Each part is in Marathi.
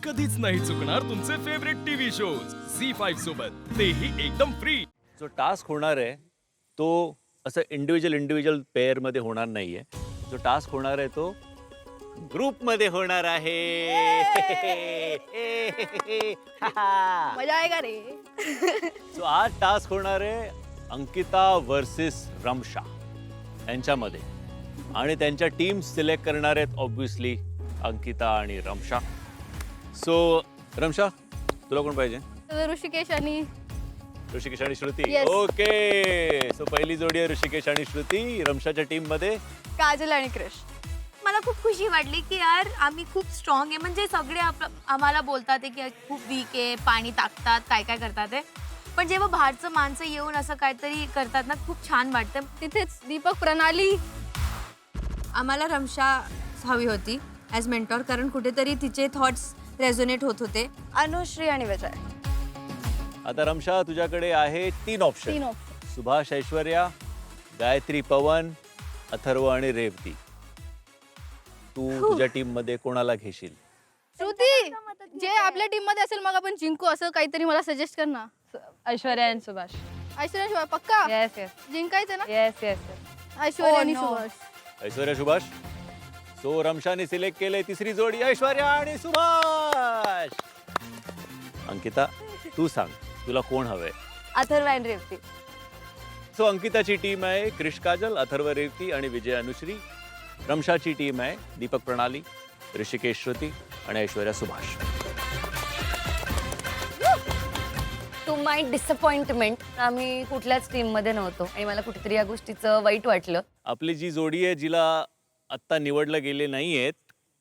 कधीच नाही चुकणार तुमचे फेवरेट टीव्ही शोज झी5 सोबत, तेही एकदम फ्री. जो टास्क होणार आहे तो असं इंडिव्हिज्युअल पेअर मध्ये होणार नाहीये. जो टास्क होणार आहे तो ग्रुप मध्ये होणार आहे. मजा आएगा रे. सो आज टास्क होणार आहे अंकिता वर्सेस रमशा यांच्यामध्ये, आणि त्यांच्या टीम सिलेक्ट करणार आहेत ऑब्व्हियसली अंकिता आणि रमशा. सो रमशा, तुला कोण पाहिजे? ऋषिकेश आणि ऋषिकेश आणि श्रुती. Yes. ओके, सो पहिली जोडी आहे ऋषिकेश आणि श्रुती. रमशाच्या टीम मध्ये काजल आणि क्रिश. मला खूप खुशी वाटली की यार आम्ही खूप स्ट्रॉंग आहे. म्हणजे सगळे आम्हाला बोलतात आहे की खूप वीक आहे, पाणी टाकतात, काय काय करतात आहे. पण जेव्हा बाहेरचं माणसं येऊन असं काहीतरी करतात ना, खूप छान वाटतं. तिथेच दीपक, प्रणाली. आम्हाला रमशा हवी होती ॲज मेंटॉर, कारण कुठेतरी तिचे थॉट्स रेझोनेट होत होते. अनुश्री आणि विजय. आता रमशा, तुझ्याकडे आहे 3 ऑप्शन. 3 ऑप्शन. सुभाष, ऐश्वर्या, गायत्री, पवन, अथर्व आणि रेवती. तू तुझ्या टीम मध्ये कोणाला घेशील? श्रुती, जे आपल्या टीम मध्ये असेल मग आपण जिंकू असं काहीतरी मला सजेस्ट कर ना. ऐश्वर्या आणि सुभाष. ऐश्वर्या सुभाष पक्का येस येस जिंकायचं ना. येस येस ऐश्वर्या Oh, आणि no. सुभाष. ऐश्वर्या, सुभाष. सो रमशाने सिलेक्ट केले तिसरी जोडी ऐश्वर्या आणि सुभाष. अंकिता, तू सांग तुला कोण हवंय? अथर्व आणि रेवती. सो अंकिताची टीम आहे क्रिश काजल, अथर्व रेवती आणि विजय अनुश्री. रमशाची टीम आहे दीपक प्रणाली, ऋषिकेश श्रुती आणि Aishwarya Subhash. To my disappointment आम्ही कुठल्याच टीम मध्ये नव्हतो आणि मला कुठेतरी या गोष्टीचं वाईट वाटलं. आपली जी जोडी आहे जिला आत्ता निवडलं गेले नाही आहेत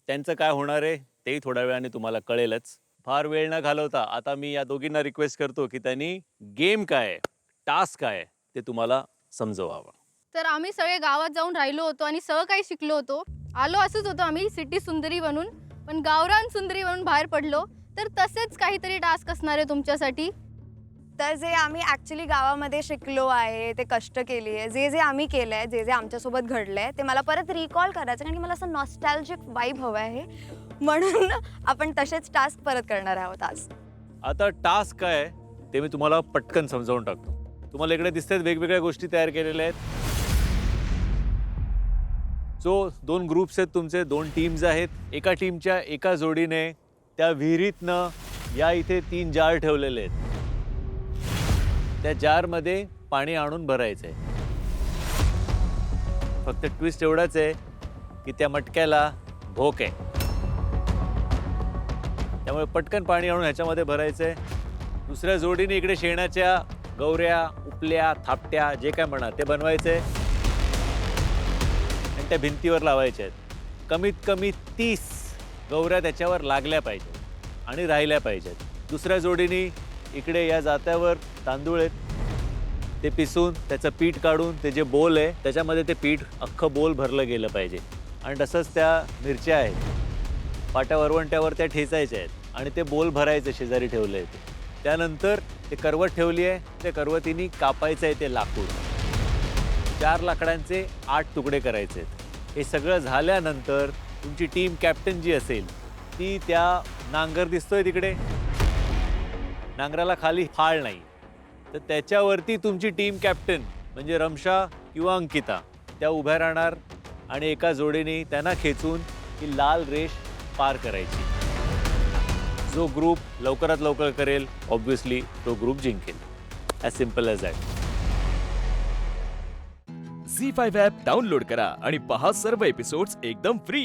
त्यांचं काय होणार आहे तेही थोड्या वेळाने तुम्हाला कळेलच. फार वेळ न घालवता आता मी या दोघींना रिक्वेस्ट करतो की त्यांनी गेम काय, टास्क काय ते तुम्हाला समजवावं. तर आम्ही सगळे गावात जाऊन राहिलो होतो आणि सगळं काही शिकलो होतो. आलो असंच होतो आम्ही सिटी सुंदरी बनून, पण गावरान सुंदरी बनून बाहेर पडलो. तर तसेच काहीतरी टास्क असणार आहे तुमच्यासाठी. तर जे आम्ही ॲक्च्युली गावामध्ये शिकलो आहे, ते कष्ट केली आहे, जे जे आम्ही केलं आहे, जे जे आमच्यासोबत घडलं आहे, ते मला परत रिकॉल करायचं, कारण की मला असं नॉस्टॅल्जिक वाईब हवं आहे. म्हणून आपण तसेच टास्क परत करणार आहोत आज. आता टास्क काय ते मी तुम्हाला पटकन समजावून टाकतो. तुम्हाला इकडे दिसतात वेगवेगळ्या गोष्टी तयार केलेल्या आहेत. सो 2 ग्रुप्स आहेत तुमचे, 2 टीम्स आहेत. एका टीमच्या एका जोडीने त्या विहिरीतनं या इथे 3 जार ठेवलेले आहेत. त्या जारमध्ये पाणी आणून भरायचं आहे. फक्त ट्विस्ट एवढाच आहे की त्या मटक्याला भोक आहे, त्यामुळे पटकन पाणी आणून ह्याच्यामध्ये भरायचं आहे. दुसऱ्या जोडीने इकडे शेणाच्या गौऱ्या, उपल्या, थापट्या जे काय म्हणा ते बनवायचे आणि त्या भिंतीवर लावायच्या आहेत. कमीत कमी 30 गौऱ्या त्याच्यावर लागल्या पाहिजेत आणि राहिल्या पाहिजेत. दुसऱ्या जोडीने इकडे या जात्यावर तांदूळ आहेत, ते पिसून त्याचं पीठ काढून ते जे बोल आहे त्याच्यामध्ये ते पीठ अख्खं बोल भरलं गेलं पाहिजे. आणि तसंच त्या मिरच्या आहेत, पाट्या वरवंट्यावर त्या ठेचायच्या आहेत आणि ते बोल भरायचे शेजारी ठेवले आहे. त्यानंतर ते करवत ठेवली आहे, त्या करवतीनी कापायचं आहे ते लाकूड. 4 लाकडांचे 8 तुकडे करायचे आहेत. हे सगळं झाल्यानंतर तुमची टीम कॅप्टन जी असेल ती त्या नांगर दिसतोय तिकडे, नांगराला खाली फाळ नाही, तर त्याच्यावरती तुमची टीम कॅप्टन म्हणजे रमशा किंवा अंकिता त्या उभ्या राहणार आणि एका जोडीने त्यांना खेचून ही लाल रेष पार करायची. जो ग्रुप लवकरात लवकर करेल ऑब्व्हियसली तो ग्रुप जिंकेल. As simple as that. Zee five app download करा आणि पहा सर्व एपिसोड्स एकदम फ्री.